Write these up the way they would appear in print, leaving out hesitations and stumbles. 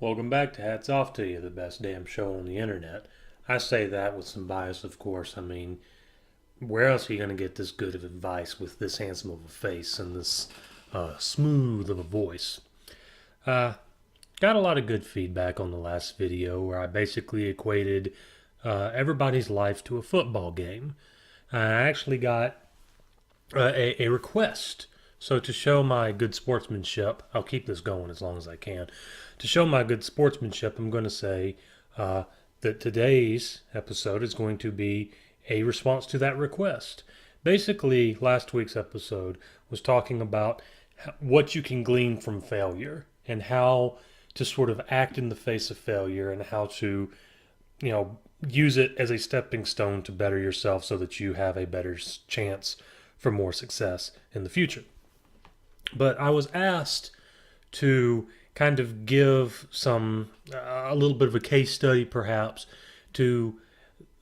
Welcome back to Hats Off to You, the best damn show on the internet. I say that with some bias, of course. I mean, where else are you going to get this good of advice with this handsome of a face and this smooth of a voice? Uh, got a lot of good feedback on the last video where I basically equated everybody's life to a football game. I actually got a request. So, to show my good sportsmanship, I'll keep this going as long as I can. To show my good sportsmanship, I'm going to say that today's episode is going to be a response to that request. Basically, last week's episode was talking about what you can glean from failure and how to sort of act in the face of failure and how to, use it as a stepping stone to better yourself so that you have a better chance for more success in the future. But I was asked to kind of give a little bit of a case study perhaps to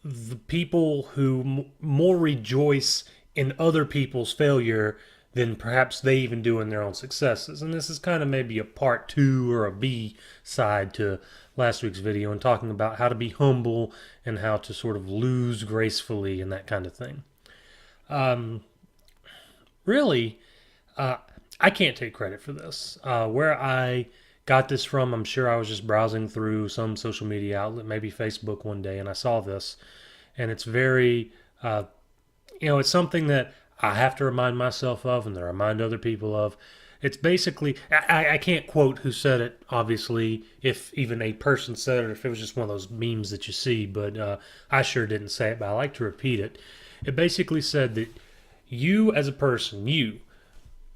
the people who more rejoice in other people's failure than perhaps they even do in their own successes. And this is kind of maybe a part two or a B side to last week's video and talking about how to be humble and how to sort of lose gracefully and that kind of thing. Really, I can't take credit for this. Where I got this from, I'm sure I was just browsing through some social media outlet, maybe Facebook one day, and I saw this. And it's very, it's something that I have to remind myself of and to remind other people of. It's basically, I can't quote who said it, obviously, if even a person said it, or if it was just one of those memes that you see, but I sure didn't say it, but I like to repeat it. It basically said that you as a person, you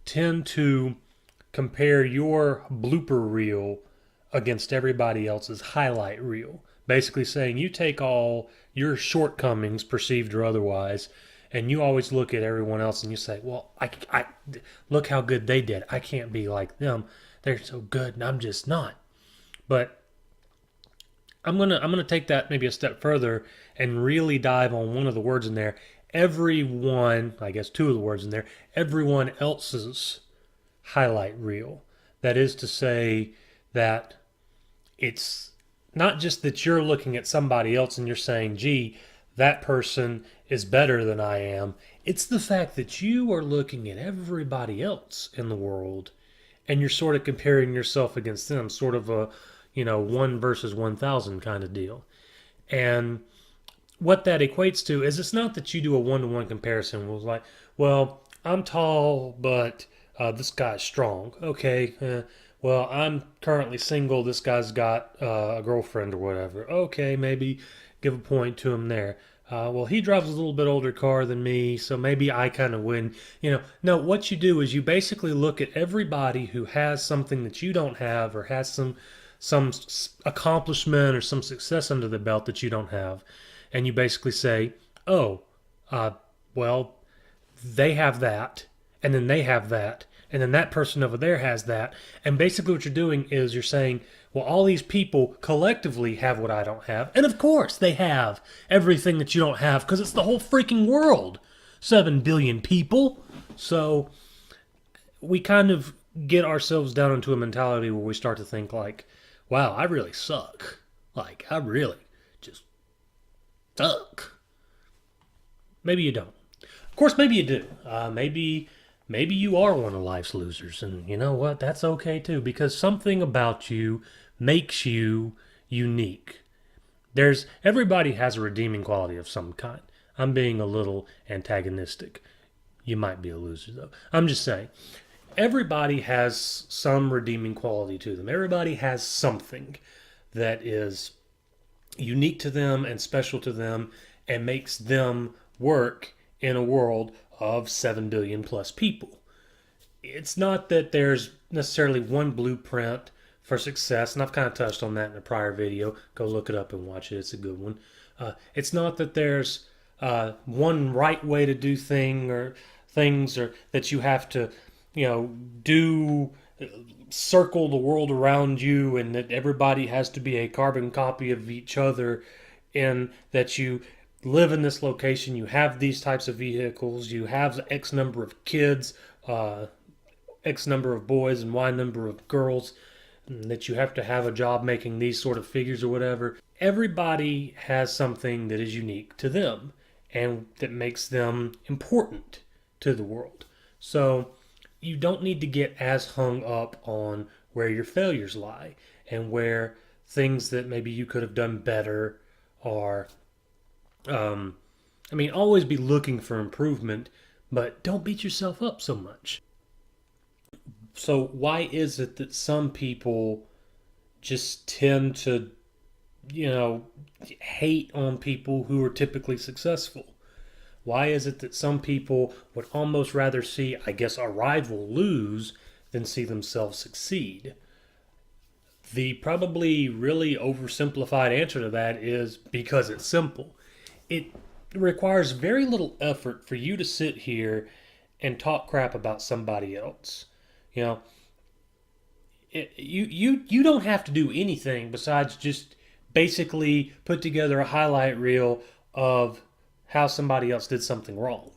tend to compare your blooper reel against everybody else's highlight reel. Basically saying you take all your shortcomings, perceived or otherwise, and you always look at everyone else and you say, well, I look how good they did. I can't be like them. They're so good and I'm just not. But I'm gonna take that maybe a step further and really dive on one of the words in there. Everyone, I guess two of the words in there, everyone else's highlight reel. That is to say that it's not just that you're looking at somebody else and you're saying, gee, that person is better than I am. It's the fact that you are looking at everybody else in the world and you're sort of comparing yourself against them, sort of a, 1 versus 1,000 kind of deal. And what that equates to is it's not that you do a one-to-one comparison. It was like, well, I'm tall, but this guy's strong. Okay, well, I'm currently single. This guy's got a girlfriend or whatever. Okay, maybe give a point to him there. Well, he drives a little bit older car than me, so maybe I kind of win. No, what you do is you basically look at everybody who has something that you don't have or has some accomplishment or some success under the belt that you don't have. And you basically say, oh, well, they have that, and then they have that, and then that person over there has that. And basically what you're doing is you're saying, well, all these people collectively have what I don't have. And of course they have everything that you don't have because it's the whole freaking world. 7 billion people. So we kind of get ourselves down into a mentality where we start to think like, wow, I really suck. Like, I really just suck. Maybe you don't. Of course, maybe you do. Maybe you are one of life's losers, and you know what? That's okay too, because something about you makes you unique. Everybody has a redeeming quality of some kind. I'm being a little antagonistic. You might be a loser though. I'm just saying. Everybody has some redeeming quality to them. Everybody has something that is unique to them and special to them and makes them work in a world of 7 billion plus people. It's not that there's necessarily one blueprint for success, and I've kind of touched on that in a prior video. Go look it up and watch it. It's a good one. It's not that there's one right way to do things or that you have to, do circle the world around you and that everybody has to be a carbon copy of each other and that you live in this location, you have these types of vehicles, you have X number of kids, X number of boys and Y number of girls. that you have to have a job making these sort of figures or whatever. Everybody has something that is unique to them and that makes them important to the world. So you don't need to get as hung up on where your failures lie and where things that maybe you could have done better are. Um, always be looking for improvement, but don't beat yourself up so much. So, why is it that some people just tend to, you know, hate on people who are typically successful? Why is it that some people would almost rather see, I guess, a rival lose than see themselves succeed? The probably really oversimplified answer to that is because it's simple. It requires very little effort for you to sit here and talk crap about somebody else. You know, you don't have to do anything besides just basically put together a highlight reel of how somebody else did something wrong.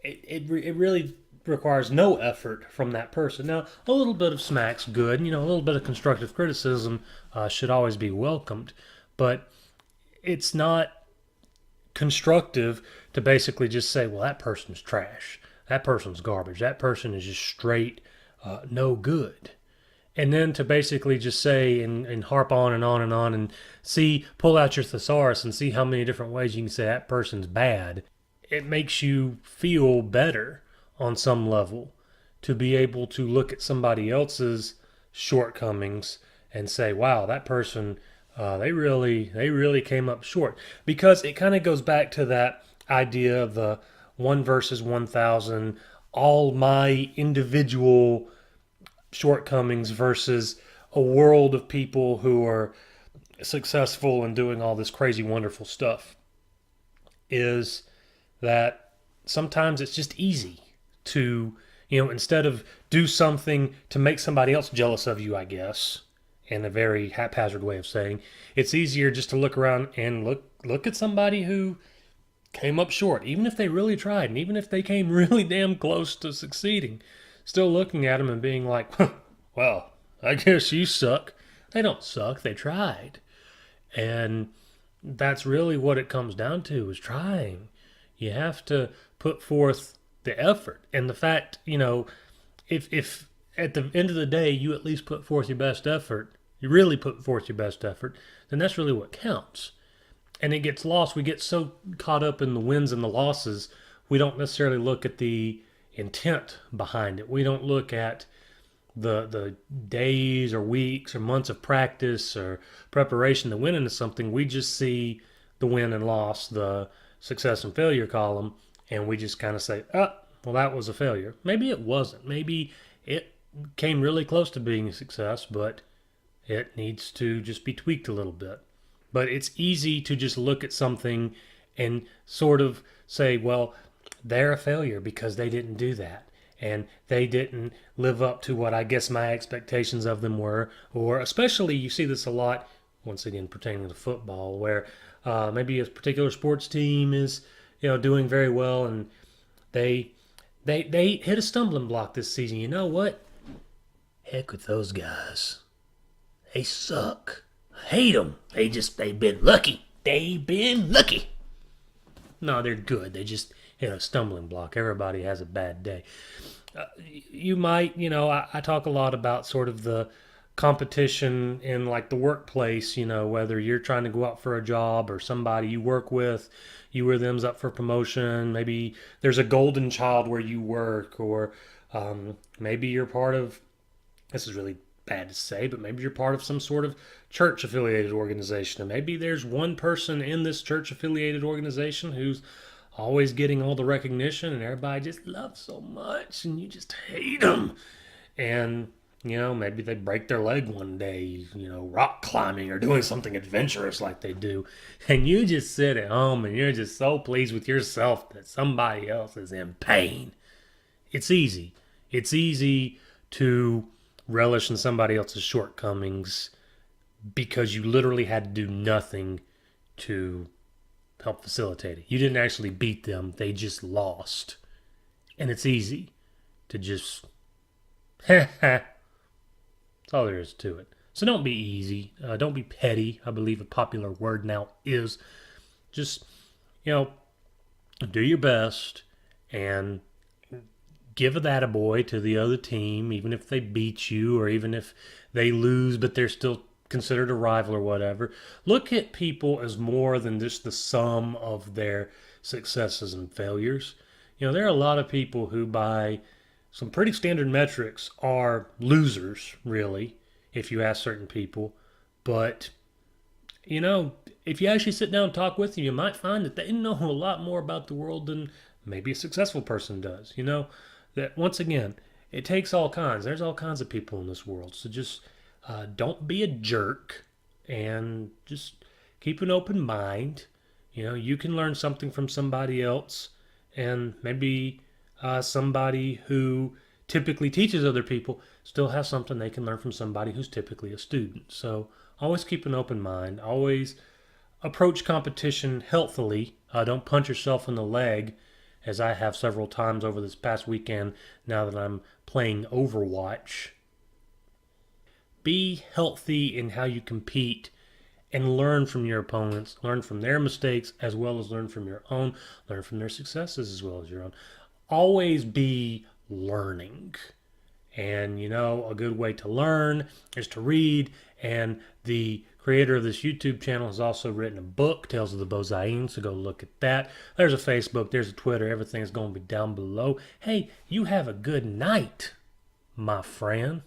It really requires no effort from that person. Now, a little bit of smack's good. A little bit of constructive criticism should always be welcomed, but it's not constructive to basically just say, well, that person's trash. That person's garbage. That person is just straight no good. And then to basically just say and harp on and on and on and pull out your thesaurus and see how many different ways you can say that person's bad. It makes you feel better on some level to be able to look at somebody else's shortcomings and say, wow, that person, they really came up short. Because it kind of goes back to that idea of the one versus 1,000, all my individual shortcomings versus a world of people who are successful and doing all this crazy, wonderful stuff. Is that sometimes it's just easy to, instead of do something to make somebody else jealous of you, I guess, in a very haphazard way of saying, it's easier just to look around and look at somebody who came up short, even if they really tried, and even if they came really damn close to succeeding, still looking at them and being like, well, I guess you suck. They don't suck, they tried. And that's really what it comes down to, is trying. You have to put forth the effort. And the fact, if at the end of the day you at least put forth your best effort, you really put forth your best effort, then that's really what counts. And it gets lost. We get so caught up in the wins and the losses, we don't necessarily look at the intent behind it. We don't look at the days or weeks or months of practice or preparation to win into something. We just see the win and loss, the success and failure column, and we just kind of say, oh, well, that was a failure. Maybe it wasn't. Maybe it came really close to being a success, but it needs to just be tweaked a little bit. But it's easy to just look at something and sort of say, well, they're a failure because they didn't do that. And they didn't live up to what I guess my expectations of them were. Or especially you see this a lot, once again, pertaining to football, where maybe a particular sports team is, doing very well, and they hit a stumbling block this season. You know what? Heck with those guys. They suck. I hate them. They've been lucky. They've been lucky. No, they're good. They just hit a stumbling block. Everybody has a bad day. You might, I talk a lot about sort of the competition in like the workplace, whether you're trying to go out for a job or somebody you work with, you or them's up for promotion. Maybe there's a golden child where you work, or maybe you're part of, this is really bad to say, but maybe you're part of some sort of church affiliated organization. And maybe there's one person in this church affiliated organization who's always getting all the recognition and everybody just loves so much and you just hate them. And, maybe they break their leg one day, rock climbing or doing something adventurous like they do. And you just sit at home and you're just so pleased with yourself that somebody else is in pain. It's easy. It's easy to relish in somebody else's shortcomings because you literally had to do nothing to help facilitate it. You didn't actually beat them, they just lost. And it's easy to just That's all there is to it. So don't be easy. Don't be petty. I believe a popular word now is just, you know, do your best and give a that a boy to the other team, even if they beat you or even if they lose, but they're still considered a rival or whatever. Look at people as more than just the sum of their successes and failures. There are a lot of people who, by some pretty standard metrics, are losers, really, if you ask certain people. But, you know, if you actually sit down and talk with them, you might find that they know a lot more about the world than maybe a successful person does. That once again, it takes all kinds. There's all kinds of people in this world. So just don't be a jerk and just keep an open mind. You can learn something from somebody else, and maybe somebody who typically teaches other people still has something they can learn from somebody who's typically a student. So always keep an open mind. Always approach competition healthily. Don't punch yourself in the leg, as I have several times over this past weekend now that I'm playing Overwatch. Be healthy in how you compete and learn from your opponents, learn from their mistakes as well as learn from your own, learn from their successes as well as your own. Always be learning. And a good way to learn is to read. And the creator of this YouTube channel has also written a book, Tales of the Bozaine, so go look at that. There's a Facebook, there's a Twitter, everything's going to be down below. Hey, you have a good night, my friend.